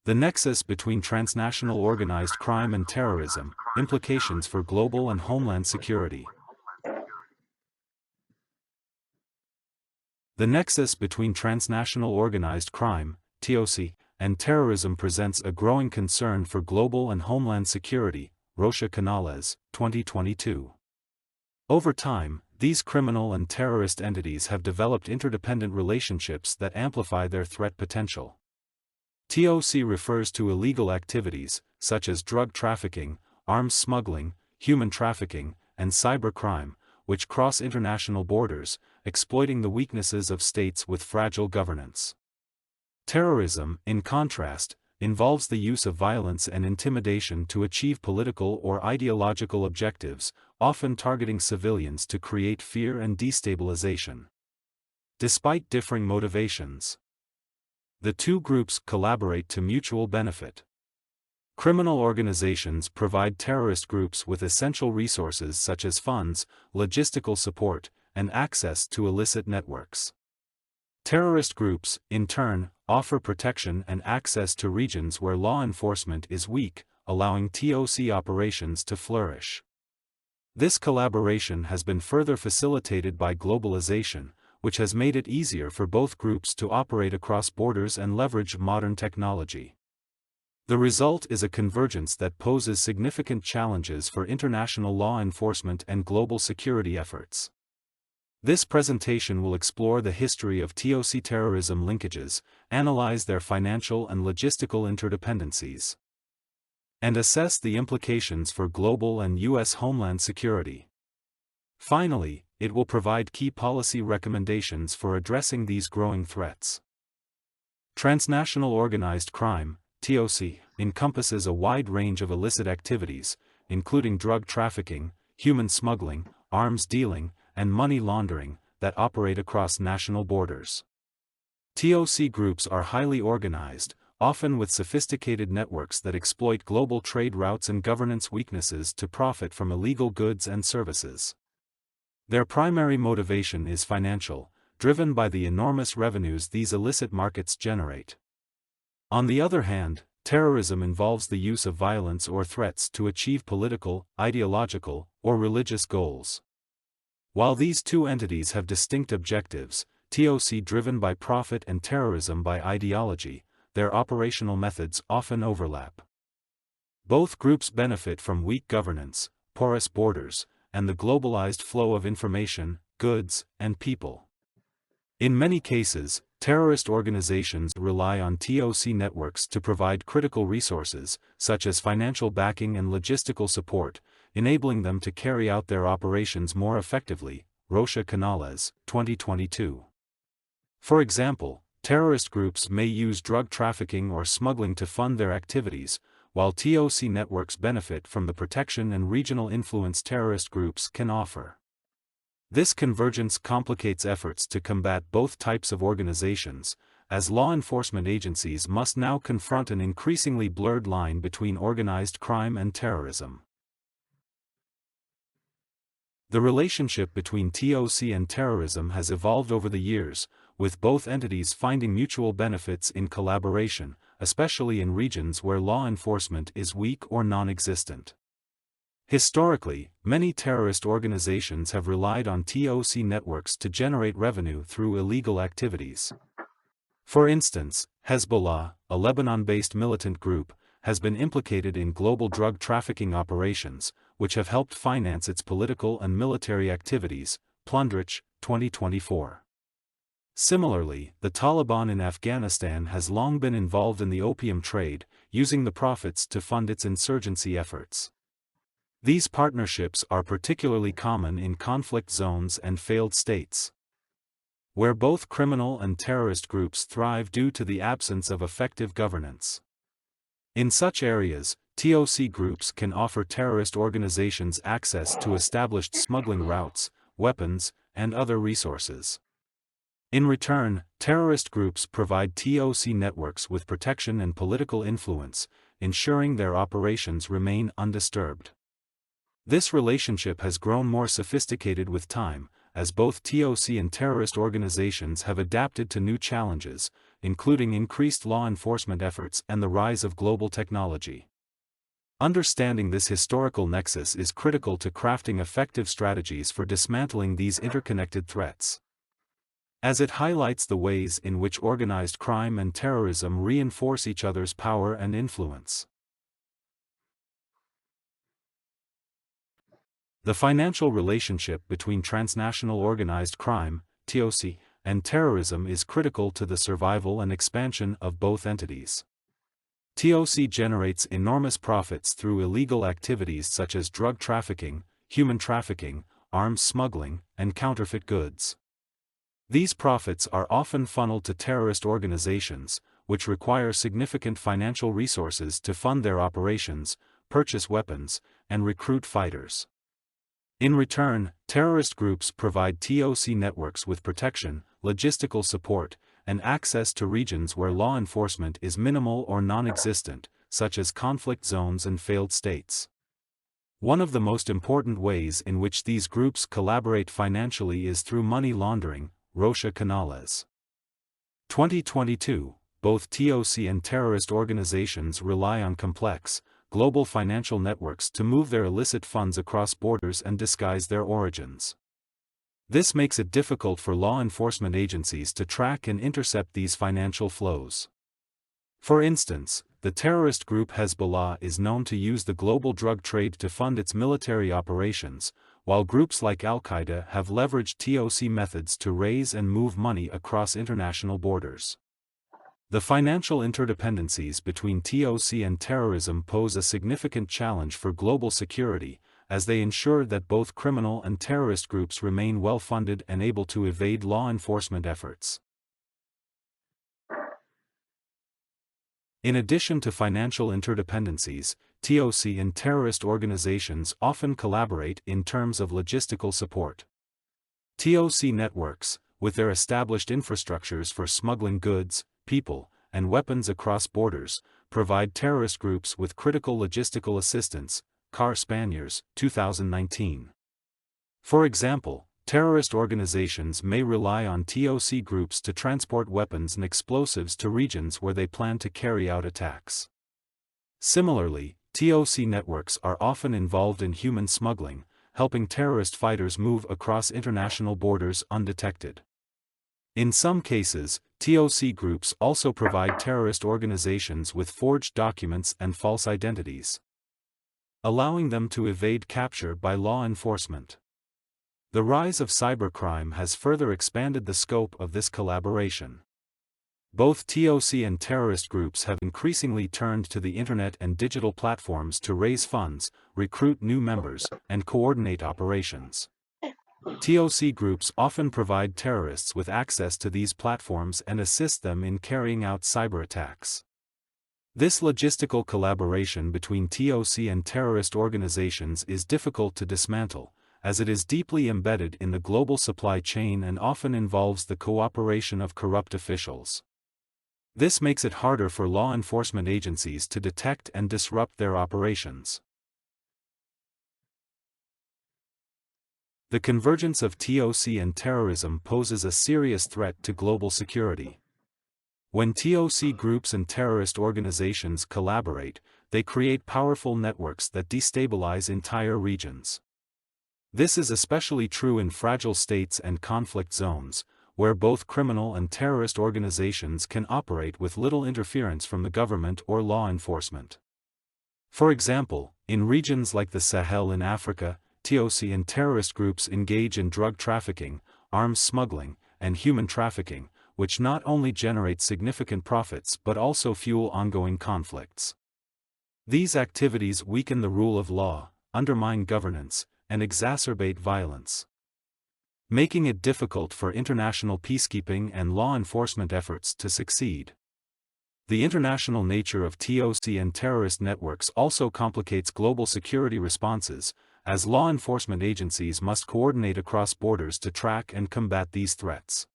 The nexus between transnational organized crime and terrorism, implications for global and homeland security. The nexus between transnational organized crime, TOC, and terrorism presents a growing concern for global and homeland security, Rocha Canales, 2022. Over time, these criminal and terrorist entities have developed interdependent relationships that amplify their threat potential. TOC refers to illegal activities, such as drug trafficking, arms smuggling, human trafficking, and cybercrime, which cross international borders, exploiting the weaknesses of states with fragile governance. Terrorism, in contrast, involves the use of violence and intimidation to achieve political or ideological objectives, often targeting civilians to create fear and destabilization. Despite differing motivations, the two groups collaborate to mutual benefit. Criminal organizations provide terrorist groups with essential resources such as funds, logistical support, and access to illicit networks. Terrorist groups, in turn, offer protection and access to regions where law enforcement is weak, allowing TOC operations to flourish. This collaboration has been further facilitated by globalization, which has made it easier for both groups to operate across borders and leverage modern technology. The result is a convergence that poses significant challenges for international law enforcement and global security efforts. This presentation will explore the history of TOC terrorism linkages, analyze their financial and logistical interdependencies, and assess the implications for global and U.S. homeland security. Finally, it will provide key policy recommendations for addressing these growing threats. Transnational organized crime, TOC, encompasses a wide range of illicit activities, including drug trafficking, human smuggling, arms dealing, and money laundering, that operate across national borders. TOC groups are highly organized, often with sophisticated networks that exploit global trade routes and governance weaknesses to profit from illegal goods and services. Their primary motivation is financial, driven by the enormous revenues these illicit markets generate. On the other hand, terrorism involves the use of violence or threats to achieve political, ideological, or religious goals. While these two entities have distinct objectives, TOC driven by profit and terrorism by ideology, their operational methods often overlap. Both groups benefit from weak governance, porous borders, and the globalized flow of information, goods, and people. In many cases, terrorist organizations rely on TOC networks to provide critical resources, such as financial backing and logistical support, enabling them to carry out their operations more effectively, Rocha Canales, 2022. For example, terrorist groups may use drug trafficking or smuggling to fund their activities, while TOC networks benefit from the protection and regional influence terrorist groups can offer. This convergence complicates efforts to combat both types of organizations, as law enforcement agencies must now confront an increasingly blurred line between organized crime and terrorism. The relationship between TOC and terrorism has evolved over the years, with both entities finding mutual benefits in collaboration, especially in regions where law enforcement is weak or non-existent. Historically, many terrorist organizations have relied on TOC networks to generate revenue through illegal activities. For instance, Hezbollah, a Lebanon-based militant group, has been implicated in global drug trafficking operations, which have helped finance its political and military activities, Plundrich, 2024. Similarly, the Taliban in Afghanistan has long been involved in the opium trade, using the profits to fund its insurgency efforts. These partnerships are particularly common in conflict zones and failed states, where both criminal and terrorist groups thrive due to the absence of effective governance. In such areas, TOC groups can offer terrorist organizations access to established smuggling routes, weapons, and other resources. In return, terrorist groups provide TOC networks with protection and political influence, ensuring their operations remain undisturbed. This relationship has grown more sophisticated with time, as both TOC and terrorist organizations have adapted to new challenges, including increased law enforcement efforts and the rise of global technology. Understanding this historical nexus is critical to crafting effective strategies for dismantling these interconnected threats, as it highlights the ways in which organized crime and terrorism reinforce each other's power and influence. The financial relationship between transnational organized crime, TOC, and terrorism is critical to the survival and expansion of both entities. TOC generates enormous profits through illegal activities such as drug trafficking, human trafficking, arms smuggling, and counterfeit goods. These profits are often funneled to terrorist organizations, which require significant financial resources to fund their operations, purchase weapons, and recruit fighters. In return, terrorist groups provide TOC networks with protection, logistical support, and access to regions where law enforcement is minimal or non-existent, such as conflict zones and failed states. One of the most important ways in which these groups collaborate financially is through money laundering, Rocha Canales. 2022, both TOC and terrorist organizations rely on complex, global financial networks to move their illicit funds across borders and disguise their origins. This makes it difficult for law enforcement agencies to track and intercept these financial flows. For instance, the terrorist group Hezbollah is known to use the global drug trade to fund its military operations, while groups like Al-Qaeda have leveraged TOC methods to raise and move money across international borders. The financial interdependencies between TOC and terrorism pose a significant challenge for global security, as they ensure that both criminal and terrorist groups remain well-funded and able to evade law enforcement efforts. In addition to financial interdependencies, TOC and terrorist organizations often collaborate in terms of logistical support. TOC networks, with their established infrastructures for smuggling goods, people, and weapons across borders, provide terrorist groups with critical logistical assistance, Carr Spaniers, 2019. For example, terrorist organizations may rely on TOC groups to transport weapons and explosives to regions where they plan to carry out attacks. Similarly, TOC networks are often involved in human smuggling, helping terrorist fighters move across international borders undetected. In some cases, TOC groups also provide terrorist organizations with forged documents and false identities, allowing them to evade capture by law enforcement. The rise of cybercrime has further expanded the scope of this collaboration. Both TOC and terrorist groups have increasingly turned to the internet and digital platforms to raise funds, recruit new members, and coordinate operations. TOC groups often provide terrorists with access to these platforms and assist them in carrying out cyber attacks. This logistical collaboration between TOC and terrorist organizations is difficult to dismantle, as it is deeply embedded in the global supply chain and often involves the cooperation of corrupt officials. This makes it harder for law enforcement agencies to detect and disrupt their operations. The convergence of TOC and terrorism poses a serious threat to global security. When TOC groups and terrorist organizations collaborate, they create powerful networks that destabilize entire regions. This is especially true in fragile states and conflict zones, where both criminal and terrorist organizations can operate with little interference from the government or law enforcement. For example, in regions like the Sahel in Africa, TOC and terrorist groups engage in drug trafficking, arms smuggling, and human trafficking, which not only generate significant profits but also fuel ongoing conflicts. These activities weaken the rule of law, undermine governance, and exacerbate violence, making it difficult for international peacekeeping and law enforcement efforts to succeed. The international nature of TOC and terrorist networks also complicates global security responses, as law enforcement agencies must coordinate across borders to track and combat these threats.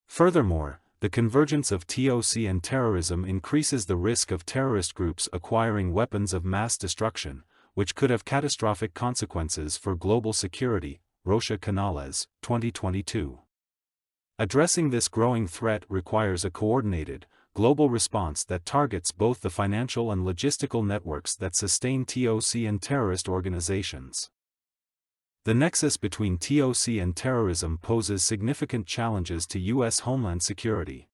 Furthermore, the convergence of TOC and terrorism increases the risk of terrorist groups acquiring weapons of mass destruction, which could have catastrophic consequences for global security, Rocha Canales, 2022. Addressing this growing threat requires a coordinated, global response that targets both the financial and logistical networks that sustain TOC and terrorist organizations. The nexus between TOC and terrorism poses significant challenges to U.S. homeland security.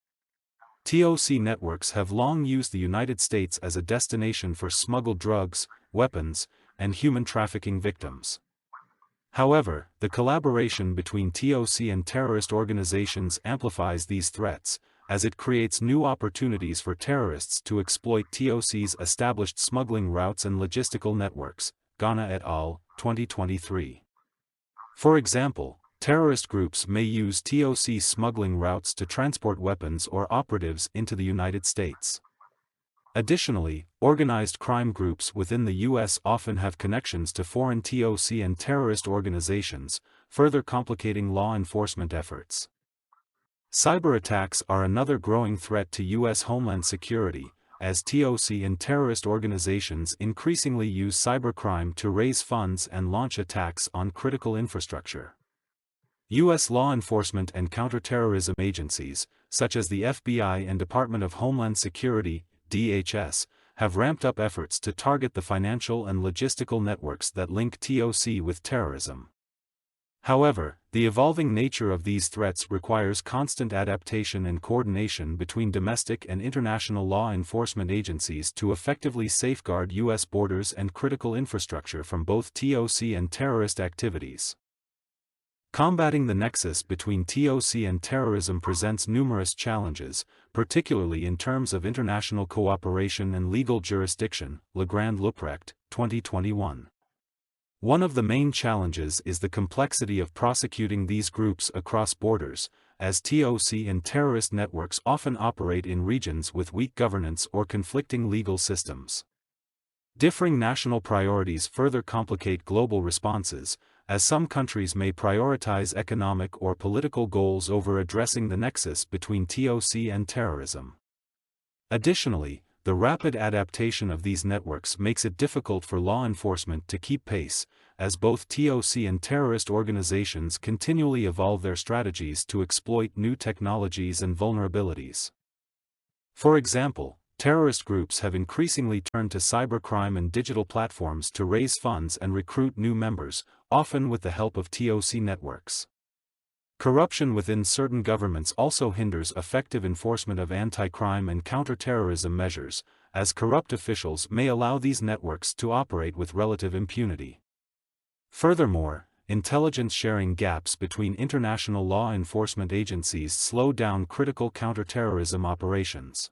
TOC networks have long used the United States as a destination for smuggled drugs, weapons, and human trafficking victims. However, the collaboration between TOC and terrorist organizations amplifies these threats, as it creates new opportunities for terrorists to exploit TOC's established smuggling routes and logistical networks. Ghana et al., 2023. For example, terrorist groups may use TOC smuggling routes to transport weapons or operatives into the United States. Additionally, organized crime groups within the U.S. often have connections to foreign TOC and terrorist organizations, further complicating law enforcement efforts. Cyber attacks are another growing threat to U.S. homeland security, as TOC and terrorist organizations increasingly use cybercrime to raise funds and launch attacks on critical infrastructure. U.S. law enforcement and counterterrorism agencies, such as the FBI and Department of Homeland Security, DHS, have ramped up efforts to target the financial and logistical networks that link TOC with terrorism. However, the evolving nature of these threats requires constant adaptation and coordination between domestic and international law enforcement agencies to effectively safeguard U.S. borders and critical infrastructure from both TOC and terrorist activities. Combating the nexus between TOC and terrorism presents numerous challenges, particularly in terms of international cooperation and legal jurisdiction. Legrand-Luprecht, 2021. One of the main challenges is the complexity of prosecuting these groups across borders, as TOC and terrorist networks often operate in regions with weak governance or conflicting legal systems. Differing national priorities further complicate global responses, as some countries may prioritize economic or political goals over addressing the nexus between TOC and terrorism. Additionally, the rapid adaptation of these networks makes it difficult for law enforcement to keep pace, as both TOC and terrorist organizations continually evolve their strategies to exploit new technologies and vulnerabilities. For example, terrorist groups have increasingly turned to cybercrime and digital platforms to raise funds and recruit new members, often with the help of TOC networks. Corruption within certain governments also hinders effective enforcement of anti-crime and counter-terrorism measures, as corrupt officials may allow these networks to operate with relative impunity. Furthermore, intelligence sharing gaps between international law enforcement agencies slow down critical counter-terrorism operations.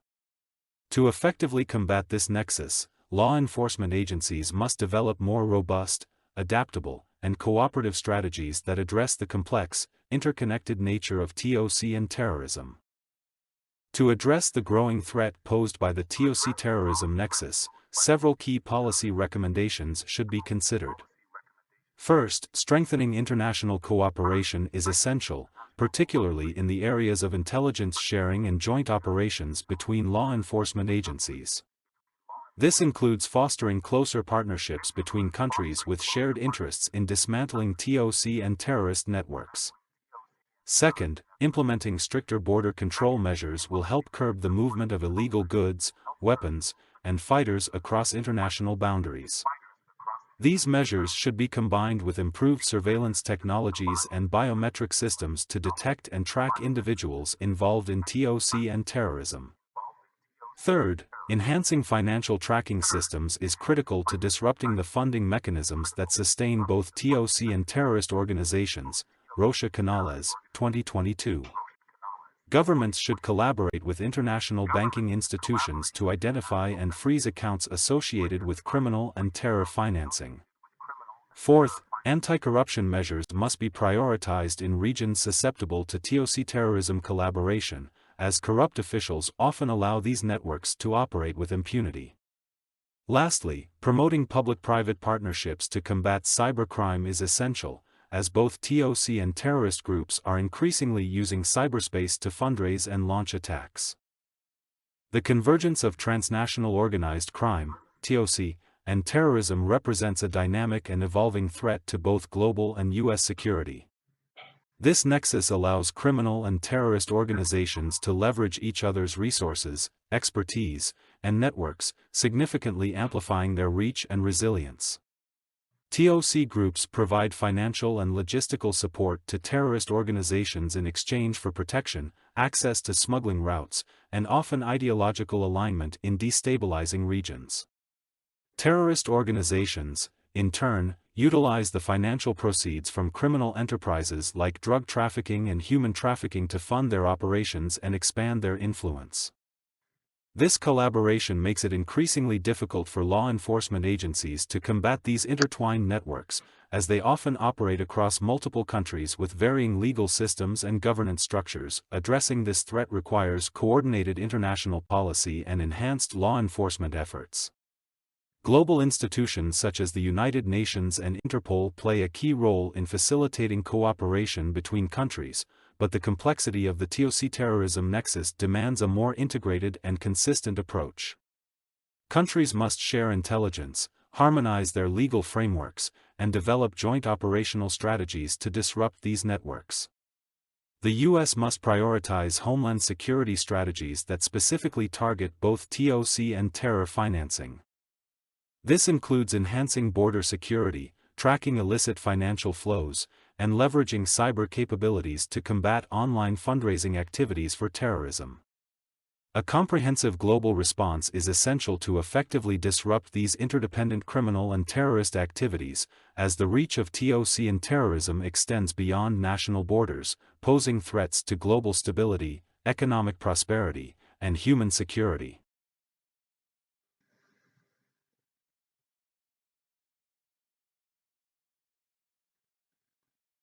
To effectively combat this nexus, law enforcement agencies must develop more robust, adaptable, and cooperative strategies that address the complex, interconnected nature of TOC and terrorism. To address the growing threat posed by the TOC terrorism nexus, several key policy recommendations should be considered. First, strengthening international cooperation is essential, particularly in the areas of intelligence sharing and joint operations between law enforcement agencies. This includes fostering closer partnerships between countries with shared interests in dismantling TOC and terrorist networks. Second, implementing stricter border control measures will help curb the movement of illegal goods, weapons, and fighters across international boundaries. These measures should be combined with improved surveillance technologies and biometric systems to detect and track individuals involved in TOC and terrorism. Third, enhancing financial tracking systems is critical to disrupting the funding mechanisms that sustain both TOC and terrorist organizations. Rocha Canales, 2022. Governments should collaborate with international banking institutions to identify and freeze accounts associated with criminal and terror financing. Fourth, anti-corruption measures must be prioritized in regions susceptible to TOC terrorism collaboration, as corrupt officials often allow these networks to operate with impunity. Lastly, promoting public-private partnerships to combat cybercrime is essential, as both TOC and terrorist groups are increasingly using cyberspace to fundraise and launch attacks. The convergence of transnational organized crime, TOC, and terrorism represents a dynamic and evolving threat to both global and U.S. security. This nexus allows criminal and terrorist organizations to leverage each other's resources, expertise, and networks, significantly amplifying their reach and resilience. TOC groups provide financial and logistical support to terrorist organizations in exchange for protection, access to smuggling routes, and often ideological alignment in destabilizing regions. Terrorist organizations, in turn, utilize the financial proceeds from criminal enterprises like drug trafficking and human trafficking to fund their operations and expand their influence. This collaboration makes it increasingly difficult for law enforcement agencies to combat these intertwined networks, as they often operate across multiple countries with varying legal systems and governance structures. Addressing this threat requires coordinated international policy and enhanced law enforcement efforts. Global institutions such as the United Nations and Interpol play a key role in facilitating cooperation between countries, but the complexity of the TOC terrorism nexus demands a more integrated and consistent approach. Countries must share intelligence, harmonize their legal frameworks, and develop joint operational strategies to disrupt these networks. The U.S. must prioritize homeland security strategies that specifically target both TOC and terror financing. This includes enhancing border security, tracking illicit financial flows, and leveraging cyber capabilities to combat online fundraising activities for terrorism. A comprehensive global response is essential to effectively disrupt these interdependent criminal and terrorist activities, as the reach of TOC and terrorism extends beyond national borders, posing threats to global stability, economic prosperity, and human security.